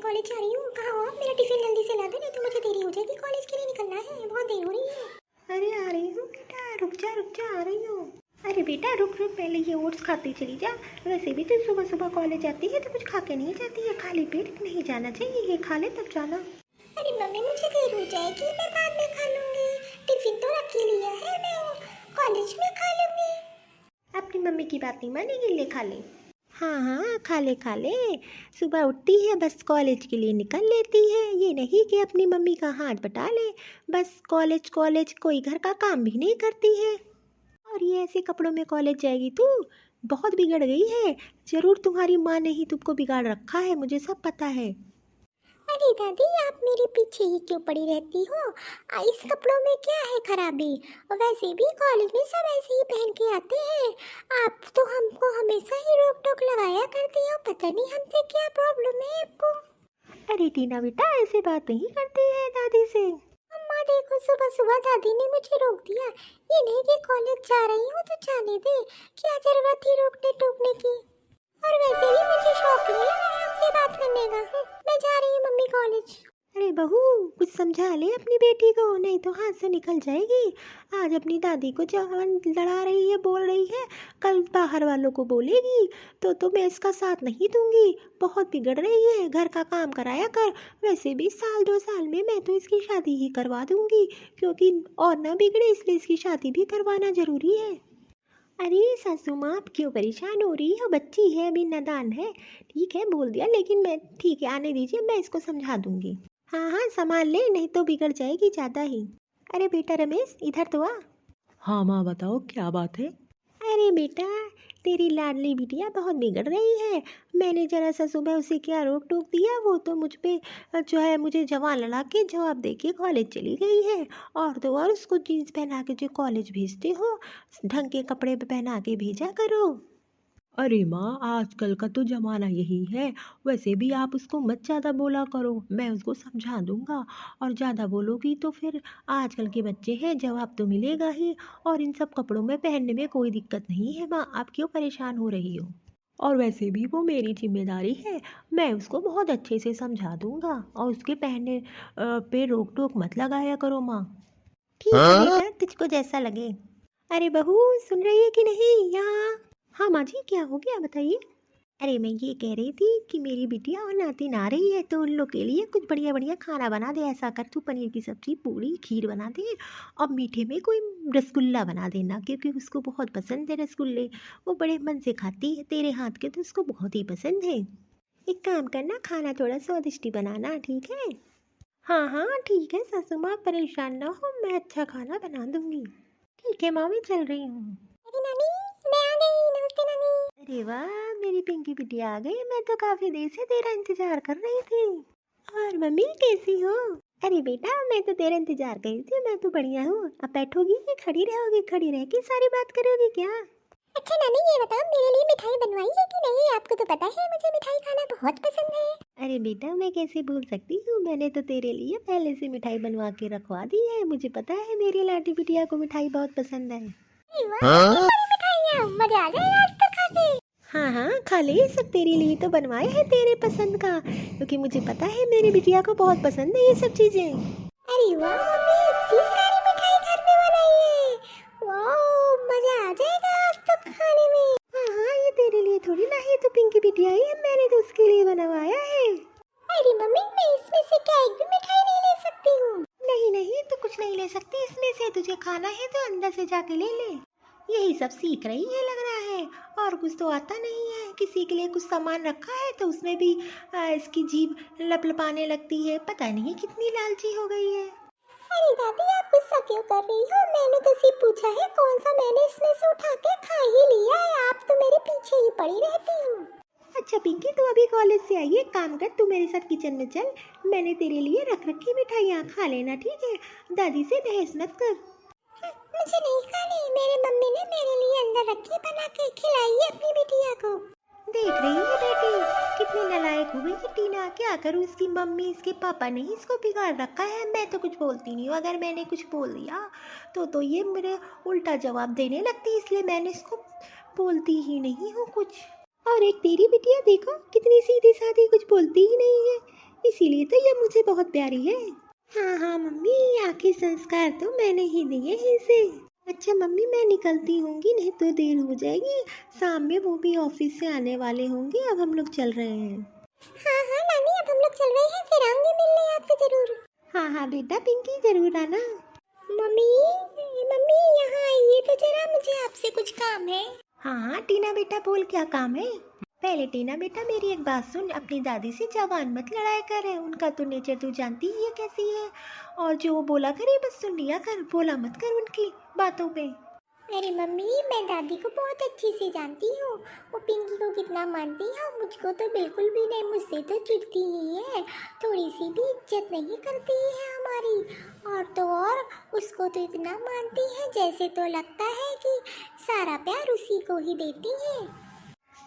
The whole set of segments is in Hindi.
कॉलेज जा रही हूँ। कहाँ हो आप? मेरा टिफिन जल्दी से ला दो, नहीं तो मुझे देरी हो जाएगी। कॉलेज के लिए निकलना है, बहुत देर हो रही है। अरे आ रही हूँ बेटा, रुक जा आ रही हूँ। अरे बेटा रुक पहले ये ओट्स खाती चली जा। वैसे भी तो सुबह सुबह कॉलेज जाती है तो कुछ खा के नहीं जाती है, खाली पेट नहीं जाना चाहिए, ये खा ले तब जाना। अरे मम्मी मुझे देर हो जाएगी, मैं बाद में खा लूँगी। टिफिन तो रख ही लिया है, मैं कॉलेज में खा लूँगी। अपनी मम्मी की बात नहीं मानेगी, ले खा ले। हाँ खा ले। सुबह उठती है बस कॉलेज के लिए निकल लेती है, ये नहीं कि अपनी मम्मी का हाथ बटा ले। बस कॉलेज कोई घर का काम भी नहीं करती है। और ये ऐसे कपड़ों में कॉलेज जाएगी तू? बहुत बिगड़ गई है। जरूर तुम्हारी माँ ने ही तुमको बिगाड़ रखा है, मुझे सब पता है। अरे दादी आप मेरे पीछे ही क्यों पड़ी रहती हो? इस कपड़ों में क्या है खराबी? और वैसे भी कॉलेज में सब ऐसे ही पहन के आते हैं। आप तो हमको हमेशा ही रोक टोक लगाया करती हो, पता नहीं हमसे क्या प्रॉब्लम है आपको। अरे टीना बेटा ऐसे बात नहीं करती है दादी से। अम्मा देखो सुबह सुबह दादी ने मुझे रोक दिया। ये नहीं कि कॉलेज जा रही हूँ तो जाने दे, क्या जरूरत थी रोकने टोकने की? और वैसे भी मुझे शौक नहीं है आपसे बात करने का। मैं जा रही हूँ मम्मी कॉलेज। अरे बहू कुछ समझा ले अपनी बेटी को, नहीं तो हाथ से निकल जाएगी। आज अपनी दादी को जवान लड़ा रही है, बोल रही है, कल बाहर वालों को बोलेगी तो मैं इसका साथ नहीं दूंगी। बहुत बिगड़ रही है, घर का काम कराया कर। वैसे भी साल 2 साल में मैं तो इसकी शादी ही करवा दूंगी, क्योंकि और ना बिगड़े इसलिए इसकी शादी भी करवाना जरूरी है। अरे सासू माँ आप क्यों परेशान हो रही हो? बच्ची है अभी, नादान है। ठीक है बोल दिया, लेकिन मैं ठीक है आने दीजिए, मैं इसको समझा दूंगी। हाँ संभाल ले, नहीं तो बिगड़ जाएगी ज़्यादा ही। अरे बेटा रमेश इधर तो आ। हाँ माँ बताओ क्या बात है। अरे बेटा तेरी लाडली बिटिया बहुत बिगड़ रही है। मैंने जरा सा सुबह उसे क्या रोक टोक दिया, वो तो मुझ पे जो है मुझे जवान लड़ा के जवाब दे के कॉलेज चली गई है। और तो और उसको जीन्स पहना के जो कॉलेज भेजते हो, ढंग के कपड़े पहना के भेजा करो। अरे माँ आजकल का तो ज़माना यही है। वैसे भी आप उसको मत ज़्यादा बोला करो, मैं उसको समझा दूंगा। और ज़्यादा बोलोगी तो फिर आजकल के बच्चे हैं, जवाब तो मिलेगा ही। और इन सब कपड़ों में पहनने में कोई दिक्कत नहीं है माँ, आप क्यों परेशान हो रही हो? और वैसे भी वो मेरी जिम्मेदारी है, मैं उसको बहुत अच्छे से समझा दूंगा। और उसके पहनने पे रोक टोक मत लगाया करो माँ। ठीक है बेटा तुझको जैसा लगे। अरे बहू सुन रही है कि नहीं यहाँ? हाँ माँ जी क्या हो गया बताइए। अरे मैं ये कह रही थी कि मेरी बिटिया और नातिन आ रही है, तो उन लोग के लिए कुछ बढ़िया बढ़िया खाना बना दे। ऐसा कर तू पनीर की सब्जी, पूड़ी, खीर बना दे। और मीठे में कोई रसगुल्ला बना देना, क्योंकि उसको बहुत पसंद है रसगुल्ले। वो बड़े मन से खाती है तेरे हाथ के, तो उसको बहुत ही पसंद है। एक काम करना, खाना थोड़ा स्वादिष्ट बनाना, ठीक है? हाँ ठीक है सासू माँ, परेशान ना हो, मैं अच्छा खाना बना दूंगी। ठीक है माँ मैं चल रही हूँ। अरे नानी मैं आ गई। नमस्ते नानी। अरे वाह मेरी पिंकी बिटिया आ गई, मैं तो काफी देर से तेरा इंतजार कर रही थी। और मम्मी कैसी हो? अरे बेटा मैं तो तेरा इंतजार कर रही थी, मैं तो बढ़िया हूँ। अब बैठोगी कि खड़ी रहोगी? खड़ी रह के सारी बात करोगी क्या? अच्छा नानी ये बताओ मेरे लिए मिठाई बनवाई है कि नहीं? आपको तो पता है मुझे मिठाई खाना बहुत पसंद है। अरे बेटा मैं कैसे भूल सकती हूँ, मैंने तो तेरे लिए पहले से मिठाई बनवा के रखवा दी है। मुझे पता है मेरी लाडी बिटिया को मिठाई बहुत पसंद है। अरे वाह, इतनी सारी मिठाइयाँ, मजा आ जाएगा आज तो खा के। हाँ खा ले, ये सब तेरे लिए तो बनवाए हैं तेरे पसंद का, क्योंकि मुझे पता है मेरी बिटिया को बहुत पसंद है ये सब चीज़ें। अरे वाह मम्मी इतनी सारी मिठाई घर में बनाई है। वाह मजा आ जाएगा आज तो खाने में। हाँ ये तेरे लिए थोड़ी ना है, तो पिंकी बिटिया ही है, मैंने तो उसके लिए बनवाया है। अरे मम्मी मैं इसमें से क्या एक भी मिठाई नहीं ले सकती हूँ? नहीं तो कुछ नहीं ले सकती इसमें से, तुझे खाना है तो अंदर से जाके ले ले। यही सब सीख रही है लग रहा है, और कुछ तो आता नहीं है। किसी के लिए कुछ सामान रखा है तो उसमें भी इसकी जीभ लपलपाने लगती है, पता नहीं कितनी लालची हो गई है। अरे दादी आप गुस्सा क्यों कर रही हो? मैंने तो सिर्फ पूछा है कौन सा, मैंने इसमें से उठा के खा ही लिया है। आप तो मेरे पीछे ही पड़ी रहती हो। अच्छा पिंकी तू अभी कॉलेज से आई है, एक काम कर तू मेरे साथ किचन में चल, मैंने तेरे लिए रख रखी मिठाइयाँ खा लेना, ठीक है? दादी से बहस मत कर। मुझे नहीं खानी, मेरी मम्मी ने मेरे लिए अंदर रखी बना के खिलाई है अपनी बिटिया को। देख रही है बेटी कितनी नालायक हो गई है टीना, क्या करूँ? इसकी मम्मी इसके पापा ने ही इसको बिगाड़ रखा है। मैं तो कुछ बोलती नहीं हूँ, अगर मैंने कुछ बोल दिया तो ये मेरे उल्टा जवाब देने लगती, इसलिए मैंने इसको बोलती ही नहीं हूँ कुछ। और एक तेरी बिटिया देखो कितनी सीधी सादी, कुछ बोलती ही नहीं है। लिए तो ये मुझे बहुत प्यारी है। हाँ हाँ मम्मी, आखिर संस्कार तो मैंने ही दिए हैं इसे। अच्छा मम्मी, मैं निकलती होंगी, नहीं तो देर हो जाएगी। शाम में वो भी ऑफिस से आने वाले होंगे। अब हम लोग चल रहे हैं। हाँ हाँ नानी, अब हम लोग चल रहे हैं, फिर आऊंगी मिलने आपसे जरूर। हाँ हाँ बेटा पिंकी, जरूर आना। मम्मी, मम्मी यहाँ आइए तो जरा, मुझे आपसे कुछ काम है। हाँ हाँ टीना बेटा, बोल क्या काम है। पहले टीना बेटा मेरी एक बात सुन, अपनी दादी से जबान मत लड़ाया कर। उनका तो नेचर तू जानती ही है कैसी है, और जो वो बोला करे बस सुन लिया कर, बोला मत कर उनकी बातों पे। अरे मम्मी, मैं दादी को बहुत अच्छे से जानती हूँ, वो पिंकी को कितना मानती है, और मुझको तो बिल्कुल भी नहीं, मुझसे तो चिढ़ती ही है, थोड़ी सी भी इज्जत नहीं करती है हमारी। और तो और उसको तो इतना मानती है जैसे तो लगता है कि सारा प्यार उसी को ही देती है।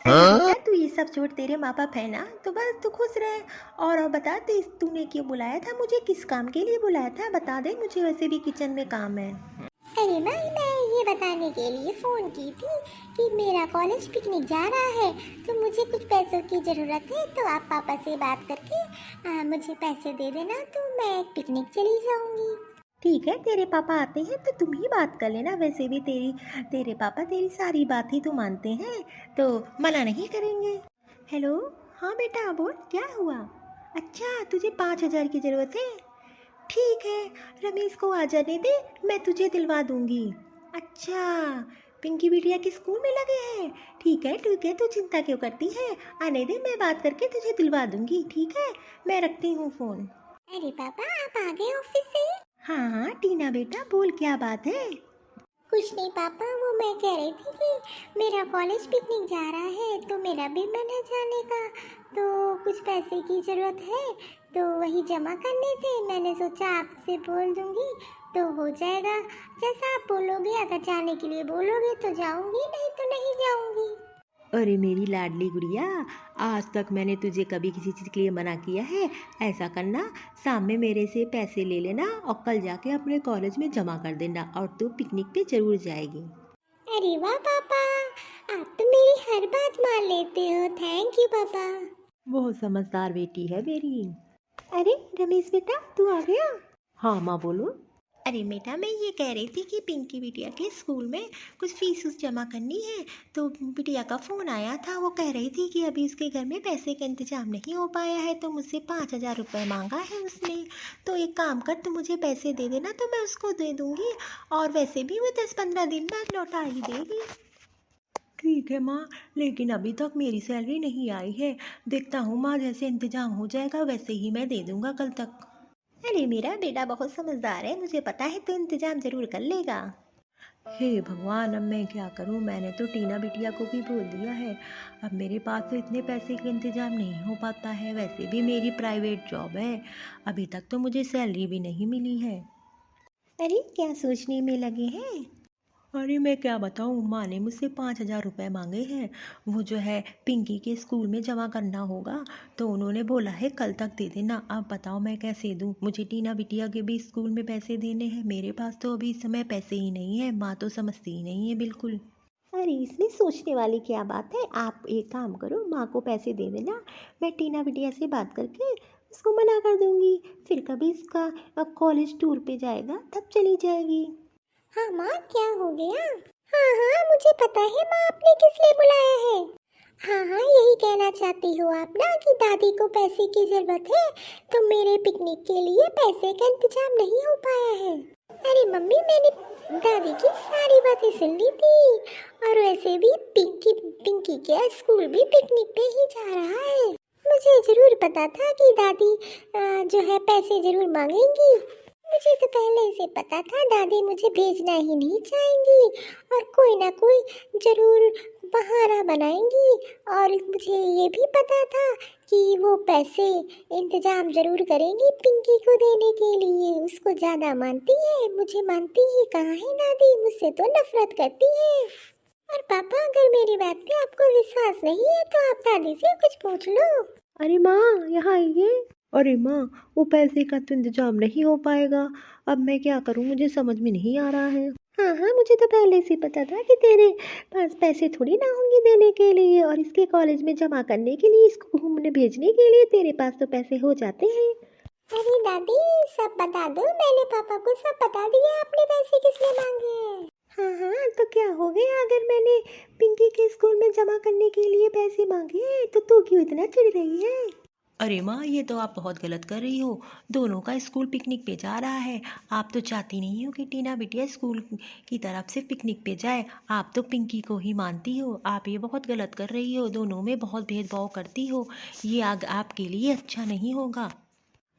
बेटा तू ये सब छोड़, तेरे माँ बाप है ना, तो बस तू खुश रहे। और बता तूने क्यों बुलाया था मुझे, किस काम के लिए बुलाया था, बता दे मुझे, वैसे भी किचन में काम है। अरे माँ, मैं ये बताने के लिए फ़ोन की थी कि मेरा कॉलेज पिकनिक जा रहा है, तो मुझे कुछ पैसों की ज़रूरत है, तो आप पापा से बात करके मुझे पैसे दे देना, तो मैं पिकनिक चली जाऊंगी। ठीक है, तेरे पापा आते हैं तो तुम ही बात कर लेना, वैसे भी तेरे पापा तेरी सारी बात ही तो मानते हैं, तो मना नहीं करेंगे। हेलो, हाँ बेटा बोल, क्या हुआ। अच्छा तुझे 5,000 की ज़रूरत है, ठीक है रमेश को आ जाने दे, मैं तुझे दिलवा दूंगी। अच्छा, पिंकी बिटिया के स्कूल में लगे हैं, ठीक है तू चिंता क्यों करती है, आने दे, मैं बात करके तुझे दिलवा दूंगी, ठीक है मैं रखती हूँ फ़ोन। अरे पापा, आप आ गए ऑफिस से? हाँ हाँ टीना बेटा बोल, क्या बात है। कुछ नहीं पापा, वो मैं कह रही थी कि मेरा कॉलेज पिकनिक जा रहा है, तो मेरा भी मन है जाने का, तो कुछ पैसे की ज़रूरत है, तो वही जमा करने थे, मैंने सोचा आपसे बोल दूंगी तो हो जाएगा। जैसा आप बोलोगे, अगर जाने के लिए बोलोगे तो जाऊंगी, नहीं तो नहीं जाऊंगी। अरे मेरी लाडली गुड़िया, आज तक मैंने तुझे कभी किसी चीज़ के लिए मना किया है। ऐसा करना, शाम में मेरे से पैसे ले लेना और कल जाके अपने कॉलेज में जमा कर देना, और तू पिकनिक पे जरूर जाएगी। अरे वाह पापा, आप तो मेरी हर बात मान लेते हो, थैंक यू पापा। बहुत समझदार बेटी है मेरी। अरे रमेश बेटा तू आ गया। हाँ माँ बोलो। अरे बेटा मैं ये कह रही थी कि पिंकी बिटिया के स्कूल में कुछ फीस उस जमा करनी है, तो बिटिया का फ़ोन आया था, वो कह रही थी कि अभी उसके घर में पैसे का इंतजाम नहीं हो पाया है, तो मुझसे 5,000 रुपये मांगा है उसने। तो एक काम कर, तू मुझे पैसे दे देना, तो मैं उसको दे दूँगी, और वैसे भी वो 10-15 दिन बाद लौटा ही देगी। ठीक है माँ, लेकिन अभी तक मेरी सैलरी नहीं आई है। देखता हूँ माँ, जैसे इंतजाम हो जाएगा वैसे ही मैं दे दूँगा कल तक। अरे मेरा बेटा बहुत समझदार है, मुझे पता है तो इंतजाम ज़रूर कर लेगा। हे भगवान, अब मैं क्या करूँ, मैंने तो टीना बिटिया को भी बोल दिया है। अब मेरे पास तो इतने पैसे का इंतजाम नहीं हो पाता है, वैसे भी मेरी प्राइवेट जॉब है, अभी तक तो मुझे सैलरी भी नहीं मिली है। अरे क्या सोचने में लगे हैं। अरे मैं क्या बताऊँ, माँ ने मुझसे 5,000 रुपये मांगे हैं, वो जो है पिंकी के स्कूल में जमा करना होगा, तो उन्होंने बोला है कल तक दे देना। अब बताओ मैं कैसे दूँ, मुझे टीना बिटिया के भी स्कूल में पैसे देने हैं, मेरे पास तो अभी इस समय पैसे ही नहीं है। माँ तो समझती ही नहीं है बिल्कुल। अरे इसमें सोचने वाली क्या बात है, आप एक काम करो, माँ को पैसे दे देना, मैं टीना बिटिया से बात करके उसको मना कर दूंगी, फिर कभी इसका कॉलेज टूर पे जाएगा तब चली जाएगी। हाँ माँ, क्या हो गया? हाँ हाँ, मुझे पता है माँ, आपने किस लिए बुलाया है। हाँ हाँ, यही कहना चाहती हो आप ना कि दादी को पैसे की ज़रूरत है, तो मेरे पिकनिक के लिए पैसे का इंतजाम नहीं हो पाया है। अरे मम्मी, मैंने दादी की सारी बातें सुन ली थी, और वैसे भी पिंकी के स्कूल भी पिकनिक पे ही जा रहा है। मुझे ज़रूर पता था कि दादी जो है पैसे ज़रूर मांगेंगी, मुझे तो पहले से पता था दादी मुझे भेजना ही नहीं चाहेंगी, और कोई ना कोई ज़रूर बहाना बनाएंगी, और मुझे ये भी पता था कि वो पैसे इंतजाम ज़रूर करेंगी पिंकी को देने के लिए, उसको ज़्यादा मानती है, मुझे मानती ही कहाँ है दादी, मुझसे तो नफरत करती है। और पापा, अगर मेरी बात पे आपको विश्वास नहीं है तो आप दादी से कुछ पूछ लो। अरे माँ यहाँ आइए। अरे माँ, वो पैसे का तो इंतजाम नहीं हो पाएगा, अब मैं क्या करूँ, मुझे समझ में नहीं आ रहा है। हाँ हाँ, मुझे तो पहले से पता था कि तेरे पास पैसे थोड़ी ना होंगे देने के लिए, और इसके कॉलेज में जमा करने के लिए, इसको घूमने भेजने के लिए तेरे पास तो पैसे हो जाते हैं। अरे दादी, सब बता दो, मैंने पापा को सब बता दिया आपने पैसे किस लिए मांगे हैं। हाँ हाँ, तो क्या हो गया अगर मैंने पिंकी के स्कूल में जमा करने के लिए पैसे मांगे, तो तू क्यों इतना चिढ़ रही है? अरे माँ, ये तो आप बहुत गलत कर रही हो। दोनों का स्कूल पिकनिक पे जा रहा है। आप तो चाहती नहीं हो कि टीना बिटिया स्कूल की तरफ से पिकनिक पे जाए। आप तो पिंकी को ही मानती हो। आप ये बहुत गलत कर रही हो, दोनों में बहुत भेदभाव करती हो। ये आग आपके लिए अच्छा नहीं होगा।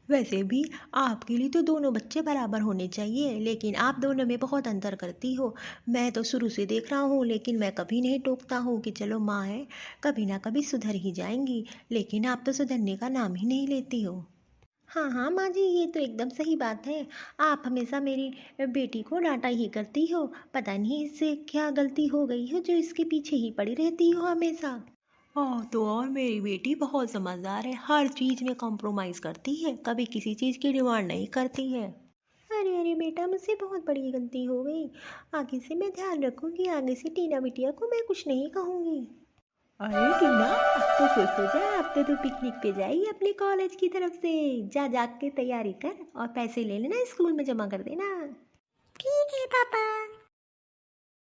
वैसे भी आपके लिए तो दोनों बच्चे बराबर होने चाहिए, लेकिन आप दोनों में बहुत अंतर करती हो। मैं तो शुरू से देख रहा हूँ, लेकिन मैं कभी नहीं टोकता हूँ कि चलो माँ है, कभी ना कभी सुधर ही जाएंगी। लेकिन आप तो सुधरने का नाम ही नहीं लेती हो। हाँ हाँ माँ जी, ये तो एकदम सही बात है। आप हमेशा मेरी बेटी को डांटा ही करती हो। पता नहीं इससे क्या गलती हो गई है जो इसके पीछे ही पड़ी रहती हो हमेशा। तो और मेरी बेटी बहुत समझदार है, हर चीज़ में कॉम्प्रोमाइज़ करती है, कभी किसी चीज़ की डिमांड नहीं करती है। अरे अरे बेटा, मुझसे बहुत बड़ी गलती हो गई। आगे से मैं ध्यान रखूंगी, आगे से टीना बिटिया को मैं कुछ नहीं कहूँगी। अरे टीना, अब तो खुश हो जा। अब तो तू पिकनिक पे जाएगी अपने कॉलेज की तरफ से। जा जा के तैयारी कर और पैसे ले लेना, स्कूल में जमा कर देना। ठीक है पापा।